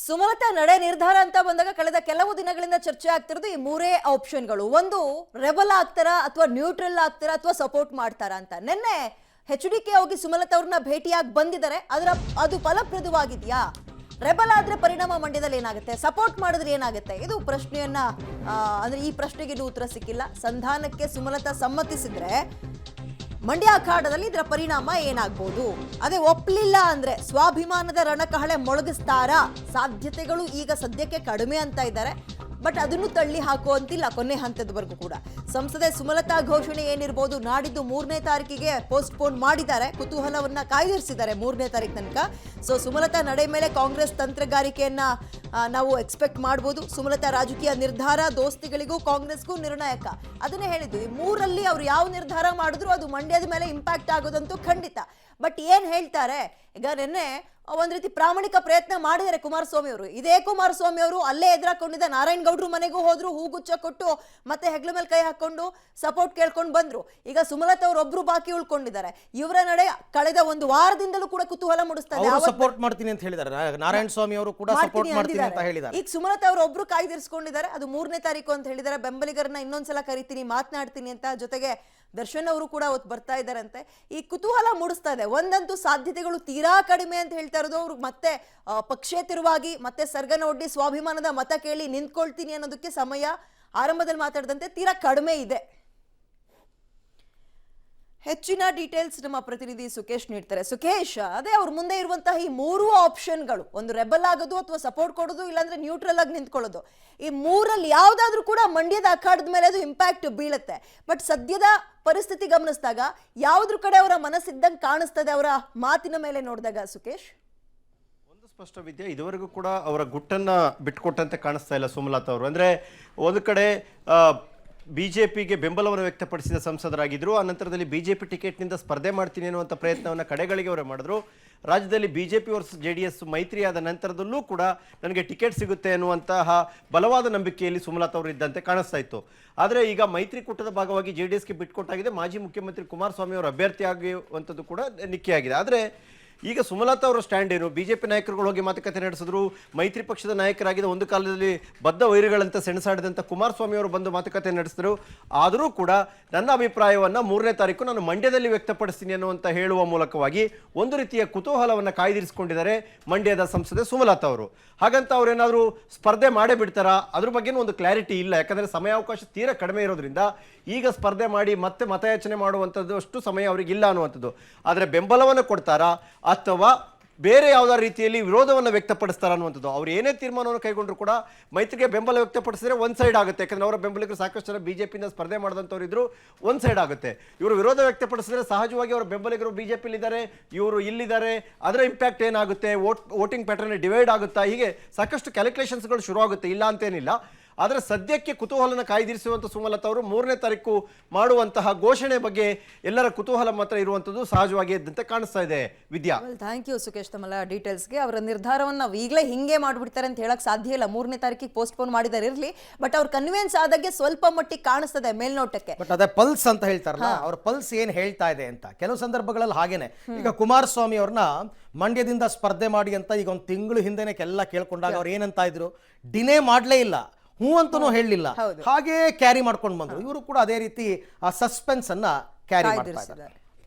ಸುಮಲತಾ ನಡೆ ನಿರ್ಧಾರ ಅಂತ ಬಂದಾಗ ಕಳೆದ ಕೆಲವು ದಿನಗಳಿಂದ ಚರ್ಚೆ ಆಗ್ತಿರೋದು ಈ ಮೂರೇ ಆಪ್ಷನ್ಗಳು. ಒಂದು, ರೆಬಲ್ ಆಗ್ತಾರಾ ಅಥವಾ ನ್ಯೂಟ್ರಲ್ ಆಗ್ತಾರಾ ಅಥವಾ ಸಪೋರ್ಟ್ ಮಾಡ್ತಾರಾ ಅಂತ. ನಿನ್ನೆ HDK ಹೋಗಿ ಸುಮಲತಾ ಅವ್ರನ್ನ ಭೇಟಿಯಾಗಿ ಬಂದಿದ್ದಾರೆ. ಅದು ಫಲಪ್ರದವಾಗಿದೆಯಾ? ರೆಬಲ್ ಆದ್ರೆ ಪರಿಣಾಮ ಮಂಡ್ಯದಲ್ಲಿ ಏನಾಗುತ್ತೆ, ಸಪೋರ್ಟ್ ಮಾಡಿದ್ರೆ ಏನಾಗುತ್ತೆ? ಇದು ಪ್ರಶ್ನೆಯನ್ನ ಅಂದ್ರೆ ಈ ಪ್ರಶ್ನೆಗೆ ಉತ್ತರ ಸಿಕ್ಕಿಲ್ಲ. ಸಂಧಾನಕ್ಕೆ ಸುಮಲತಾ ಸಮ್ಮತಿಸಿದ್ರೆ ಮಂಡ್ಯ ಅಖಾಡದಲ್ಲಿ ಇದರ ಪರಿಣಾಮ ಏನಾಗಬಹುದು? ಅದೇ ಒಪ್ಪಲಿಲ್ಲ ಅಂದ್ರೆ ಸ್ವಾಭಿಮಾನದ ರಣಕಹಳೆ ಮೊಳಗಿಸ್ತಾರಾ? ಸಾಧ್ಯತೆಗಳು ಈಗ ಸದ್ಯಕ್ಕೆ ಕಡಿಮೆ ಅಂತ ಇದ್ದಾರೆ. ಬಟ್ ಅದನ್ನು ತಳ್ಳಿ ಹಾಕುವಂತಿಲ್ಲ ಕೊನೆ ಹಂತದವರೆಗೂ ಕೂಡ. ಸಂಸದೆ ಸುಮಲತಾ ಘೋಷಣೆ ಏನಿರ್ಬೋದು, ನಾಡಿದ್ದು 3ನೇ ತಾರೀಕಿಗೆ ಪೋಸ್ಟ್ಪೋನ್ ಮಾಡಿದ್ದಾರೆ. ಕುತೂಹಲವನ್ನ ಕಾಯ್ದಿರಿಸಿದ್ದಾರೆ 3ನೇ ತಾರೀಕು ತನಕ. ಸೊ ಸುಮಲತಾ ನಡೆ ಮೇಲೆ ಕಾಂಗ್ರೆಸ್ ತಂತ್ರಗಾರಿಕೆಯನ್ನ ನಾವು ಎಕ್ಸ್ಪೆಕ್ಟ್ ಮಾಡ್ಬೋದು. ಸುಮಲತಾ ರಾಜಕೀಯ ನಿರ್ಧಾರ ದೋಸ್ತಿಗಳಿಗೂ ಕಾಂಗ್ರೆಸ್ಗೂ ನಿರ್ಣಾಯಕ. ಅದನ್ನೇ ಹೇಳಿದ್ದು, ಈ ಮೂರಲ್ಲಿ ಅವ್ರು ಯಾವ ನಿರ್ಧಾರ ಮಾಡಿದ್ರು ಅದು ಮಂಡ್ಯದ ಮೇಲೆ ಇಂಪ್ಯಾಕ್ಟ್ ಆಗೋದಂತೂ ಖಂಡಿತ. ಬಟ್ ಏನ್ ಹೇಳ್ತಾರೆ ಈಗ, ನಿನ್ನೆ ಒಂದ್ ರೀತಿ ಪ್ರಾಮಾಣಿಕ ಪ್ರಯತ್ನ ಮಾಡಿದ್ದಾರೆ ಕುಮಾರಸ್ವಾಮಿ ಅವರು. ಇದೇ ಕುಮಾರಸ್ವಾಮಿ ಅವರು ಅಲ್ಲೇ ಎದುರಾಕೊಂಡಿದ್ದ ನಾರಾಯಣ್ ಗೌಡ್ರು ಮನೆಗೂ ಹೋದ್ರು, ಹೂಗುಚ್ಚ ಕೊಟ್ಟು ಮತ್ತೆ ಹೆಗ್ಲ ಮೇಲೆ ಕೈ ಹಾಕೊಂಡು ಸಪೋರ್ಟ್ ಕೇಳ್ಕೊಂಡು ಬಂದ್ರು. ಈಗ ಸುಮಲತಾ ಅವರು ಒಬ್ರು ಬಾಕಿ ಉಳ್ಕೊಂಡಿದ್ದಾರೆ. ಇವರ ನಡೆ ಕಳೆದ ಒಂದು ವಾರದಿಂದಲೂ ಕೂಡ ಕುತೂಹಲ ಮೂಡಿಸ್ತಾ ಇದೆ. ಸಪೋರ್ಟ್ ಮಾಡ್ತೀನಿ ಅಂತ ಹೇಳಿದ್ದಾರೆ ನಾರಾಯಣ ಸ್ವಾಮಿ ಅವರು ಕೂಡ ಸಪೋರ್ಟ್ ಮಾಡ್ತೀನಿ ಅಂತ ಹೇಳಿದ್ದಾರೆ. ಈಗ ಸುಮಲತಾ ಅವರು ಒಬ್ರು ಕಾಯ್ದಿರಿಸಿಕೊಂಡಿದ್ದಾರೆ. ಅದು 3ನೇ ತಾರೀಕು ಅಂತ ಹೇಳಿದ್ದಾರೆ. ಬೆಂಬಲಿಗರನ್ನ ಇನ್ನೊಂದ್ಸಲ ಕರಿತೀನಿ, ಮಾತನಾಡ್ತೀನಿ ಅಂತ. ಜೊತೆಗೆ ದರ್ಶನ್ ಅವರು ಕೂಡ ಅವತ್ತು ಬರ್ತಾ ಇದ್ದಾರಂತೆ. ಈ ಕುತೂಹಲ ಮೂಡಿಸ್ತಾ ಇದೆ. ಒಂದಂತೂ ಸಾಧ್ಯತೆಗಳು ತೀರಾ ಕಡಿಮೆ ಅಂತ ಹೇಳ್ತಾ ಇರೋದು, ಅವ್ರು ಮತ್ತೆ ಪಕ್ಷೇತರವಾಗಿ ಮತ್ತೆ ಸರ್ಗನ ಒಡ್ಡಿ ಸ್ವಾಭಿಮಾನದ ಮತ ಕೇಳಿ ನಿಂತ್ಕೊಳ್ತೀನಿ ಅನ್ನೋದಕ್ಕೆ ಸಮಯ ಆರಂಭದಲ್ಲಿ ಮಾತಾಡಿದಂತೆ ತೀರಾ ಕಡಿಮೆ ಇದೆ. ಹೆಚ್ಚಿನ ಡೀಟೇಲ್ಸ್ ನಮ್ಮ ಪ್ರತಿನಿಧಿ ಸುಕೇಶ್ ನೀಡ್ತಾರೆ. ಸುಕೇಶ್, ಅದೇ ಅವ್ರ ಮುಂದೆ ಇರುವಂತಹ ಈ ಮೂರು ಆಪ್ಷನ್ಗಳು, ಒಂದು ರೆಬಲ್ ಆಗೋದು ಅಥವಾ ಸಪೋರ್ಟ್ ಕೊಡೋದು, ಇಲ್ಲಾಂದ್ರೆ ನ್ಯೂಟ್ರಲ್ ಆಗಿ ನಿಂತ್ಕೊಳ್ಳೋದು, ಈ ಮೂರಲ್ಲಿ ಯಾವ್ದಾದ್ರೂ ಕೂಡ ಮಂಡ್ಯದ ಅಖಾಡದ ಮೇಲೆ ಅದು ಇಂಪ್ಯಾಕ್ಟ್ ಬೀಳುತ್ತೆ. ಬಟ್ ಸದ್ಯದ ಪರಿಸ್ಥಿತಿ ಗಮನಿಸಿದಾಗ ಯಾವ್ದ್ರ ಕಡೆ ಅವರ ಮನಸ್ಸಿದ್ದಂಗೆ ಕಾಣಿಸ್ತದೆ ಅವರ ಮಾತಿನ ಮೇಲೆ ನೋಡಿದಾಗ ಸುಕೇಶ್? ಒಂದು ಸ್ಪಷ್ಟವಿದ್ಯೆ, ಇದುವರೆಗೂ ಕೂಡ ಅವರ ಗುಟ್ಟನ್ನ ಬಿಟ್ಕೊಟ್ಟಂತೆ ಕಾಣಿಸ್ತಾ ಇಲ್ಲ ಸುಮಲತಾ ಅವರು. ಅಂದ್ರೆ ಒಂದು ಕಡೆ ಬಿಜೆಪಿಗೆ ಬೆಂಬಲವನ್ನು ವ್ಯಕ್ತಪಡಿಸಿದ ಸಂಸದರಾಗಿದ್ದರು. ಆ ನಂತರದಲ್ಲಿ ಬಿಜೆಪಿ ಟಿಕೆಟ್ನಿಂದ ಸ್ಪರ್ಧೆ ಮಾಡ್ತೀನಿ ಅನ್ನುವಂಥ ಪ್ರಯತ್ನವನ್ನು ಕಡೆಗಳಿಗೆ ಅವರೇ ಮಾಡಿದ್ರು. ರಾಜ್ಯದಲ್ಲಿ ಬಿಜೆಪಿ ವರ್ಸಸ್ JDS ಮೈತ್ರಿಯಾದ ನಂತರದಲ್ಲೂ ಕೂಡ ನನಗೆ ಟಿಕೆಟ್ ಸಿಗುತ್ತೆ ಅನ್ನುವಂತಹ ಬಲವಾದ ನಂಬಿಕೆಯಲ್ಲಿ ಸುಮಲತಾ ಅವರು ಇದ್ದಂತೆ ಕಾಣಿಸ್ತಾ ಇತ್ತು. ಆದರೆ ಈಗ ಮೈತ್ರಿಕೂಟದ ಭಾಗವಾಗಿ JDSಗೆ ಬಿಟ್ಕೊಟ್ಟಾಗಿದೆ. ಮಾಜಿ ಮುಖ್ಯಮಂತ್ರಿ ಕುಮಾರಸ್ವಾಮಿ ಅವರು ಅಭ್ಯರ್ಥಿ ಆಗುವಂಥದ್ದು ಕೂಡ ನಿಕ್ಕೆಯಾಗಿದೆ. ಆದರೆ ಈಗ ಸುಮಲತಾ ಅವರ ಸ್ಟ್ಯಾಂಡ್ ಏನು? ಬಿಜೆಪಿ ನಾಯಕರುಗಳು ಹೋಗಿ ಮಾತುಕತೆ ನಡೆಸಿದ್ರು. ಮೈತ್ರಿ ಪಕ್ಷದ ನಾಯಕರಾಗಿದ್ದ ಒಂದು ಕಾಲದಲ್ಲಿ ಬದ್ಧ ವೈರಿಗಳಂತ ಸೆಣಸಾಡಿದಂಥ ಕುಮಾರಸ್ವಾಮಿ ಅವರು ಬಂದು ಮಾತುಕತೆ ನಡೆಸಿದ್ರು. ಆದರೂ ಕೂಡ ನನ್ನ ಅಭಿಪ್ರಾಯವನ್ನು 3ನೇ ತಾರೀಕು ನಾನು ಮಂಡ್ಯದಲ್ಲಿ ವ್ಯಕ್ತಪಡಿಸ್ತೀನಿ ಅನ್ನುವಂತ ಹೇಳುವ ಮೂಲಕವಾಗಿ ಒಂದು ರೀತಿಯ ಕುತೂಹಲವನ್ನು ಕಾಯ್ದಿರಿಸಿಕೊಂಡಿದ್ದಾರೆ ಮಂಡ್ಯದ ಸಂಸದೆ ಸುಮಲತಾ ಅವರು. ಹಾಗಂತ ಅವ್ರೇನಾದರೂ ಸ್ಪರ್ಧೆ ಮಾಡೇ ಬಿಡ್ತಾರಾ? ಅದ್ರ ಬಗ್ಗೆನೂ ಒಂದು ಕ್ಲಾರಿಟಿ ಇಲ್ಲ. ಯಾಕಂದ್ರೆ ಸಮಯಾವಕಾಶ ತೀರಾ ಕಡಿಮೆ ಇರೋದ್ರಿಂದ ಈಗ ಸ್ಪರ್ಧೆ ಮಾಡಿ ಮತ್ತೆ ಮತಯಾಚನೆ ಮಾಡುವಂಥದ್ದು ಅಷ್ಟು ಸಮಯ ಅವರಿಗೆ ಇಲ್ಲ ಅನ್ನುವಂಥದ್ದು. ಆದರೆ ಬೆಂಬಲವನ್ನು ಕೊಡ್ತಾರಾ ಅಥವಾ ಬೇರೆ ಯಾವುದಾದ್ರು ರೀತಿಯಲ್ಲಿ ವಿರೋಧವನ್ನು ವ್ಯಕ್ತಪಡಿಸ್ತಾರ ಅನ್ನುವಂಥದ್ದು. ಅವ್ರು ಏನೇ ತೀರ್ಮಾನವನ್ನು ಕೈಗೊಂಡ್ರು ಕೂಡ ಮೈತ್ರಿಗೆ ಬೆಂಬಲ ವ್ಯಕ್ತಪಡಿಸಿದ್ರೆ ಒಂದು ಸೈಡ್ ಆಗುತ್ತೆ. ಯಾಕಂದ್ರೆ ಅವರ ಬೆಂಬಲಿಗರು ಸಾಕಷ್ಟು ಜನ ಬಿಜೆಪಿಯಿಂದ ಸ್ಪರ್ಧೆ ಮಾಡಿದಂಥವ್ರು ಇದ್ರು, ಒಂದು ಸೈಡ್ ಆಗುತ್ತೆ. ಇವರು ವಿರೋಧ ವ್ಯಕ್ತಪಡಿಸಿದ್ರೆ ಸಹಜವಾಗಿ ಅವರ ಬೆಂಬಲಿಗರು ಬಿಜೆಪಿಲಿದ್ದಾರೆ, ಇವರು ಇಲ್ಲಿದ್ದಾರೆ, ಅದರ ಇಂಪ್ಯಾಕ್ಟ್ ಏನಾಗುತ್ತೆ, ವೋಟಿಂಗ್ ಪ್ಯಾಟರ್ನ್ ಡಿವೈಡ್ ಆಗುತ್ತಾ, ಹೀಗೆ ಸಾಕಷ್ಟು ಕ್ಯಾಲ್ಕುಲೇಷನ್ಸ್ಗಳು ಶುರು ಆಗುತ್ತೆ, ಇಲ್ಲ ಅಂತೇನಿಲ್ಲ. ಆದರೆ ಸದ್ಯಕ್ಕೆ ಕುತೂಹಲನ ಕಾಯ್ದಿರಿಸುವಂಥ ಸುಮಲತಾ ಅವರು 3ನೇ ತಾರೀಕು ಮಾಡುವಂತಹ ಘೋಷಣೆ ಬಗ್ಗೆ ಎಲ್ಲರ ಕುತೂಹಲ ಮಾತ್ರ ಇರುವಂಥದ್ದು ಸಹಜವಾಗಿ ಇದ್ದಂತೆ ಕಾಣಿಸ್ತಾ ಇದೆ. ವಿದ್ಯಾ, ಥ್ಯಾಂಕ್ ಯು ಸುಕೇಶ್ ತಮ್ಮಲ್ಲ ಡೀಟೇಲ್ಸ್ಗೆ. ಅವರ ನಿರ್ಧಾರವನ್ನು ಈಗಲೇ ಹಿಂಗೆ ಮಾಡ್ಬಿಡ್ತಾರೆ ಅಂತ ಹೇಳಕ್ ಸಾಧ್ಯ ಇಲ್ಲ. 3ನೇ ತಾರೀಕಿಗೆ ಪೋಸ್ಟ್ಪೋನ್ ಮಾಡಿದಾರೆ ಇರಲಿ, ಬಟ್ ಅವ್ರ ಕನ್ವಿನ್ಸ್ ಆದಾಗೆ ಸ್ವಲ್ಪ ಮಟ್ಟಿಗೆ ಕಾಣಿಸ್ತದೆ ಮೇಲ್ನೋಟಕ್ಕೆ. ಬಟ್ ಅದೇ ಪಲ್ಸ್ ಅಂತ ಹೇಳ್ತಾರಲ್ಲ, ಅವ್ರ ಪಲ್ಸ್ ಏನ್ ಹೇಳ್ತಾ ಇದೆ ಅಂತ ಕೆಲವು ಸಂದರ್ಭಗಳಲ್ಲಿ ಹಾಗೇನೆ. ಈಗ ಕುಮಾರಸ್ವಾಮಿ ಅವ್ರನ್ನ ಮಂಡ್ಯದಿಂದ ಸ್ಪರ್ಧೆ ಮಾಡಿ ಅಂತ ಈಗ ಒಂದು ತಿಂಗಳು ಹಿಂದೆನೆ ಎಲ್ಲ ಕೇಳ್ಕೊಂಡಾಗ ಅವ್ರು ಏನಂತ ಇದ್ರು, ಡಿನೇ ಮಾಡ್ಲೇ ಇಲ್ಲ, ಹೂ ಅಂತನೂ ಹೇಳಲಿಲ್ಲ, ಹಾಗೆ ಕ್ಯಾರಿ ಮಾಡ್ಕೊಂಡು ಬಂದ್ರು. ಇವರು ಕೂಡ ಅದೇ ರೀತಿ ಆ ಸಸ್ಪೆನ್ಸ್ ಅನ್ನ ಕ್ಯಾರಿ ಮಾಡ್ತಾ ಇದ್ದಾರೆ.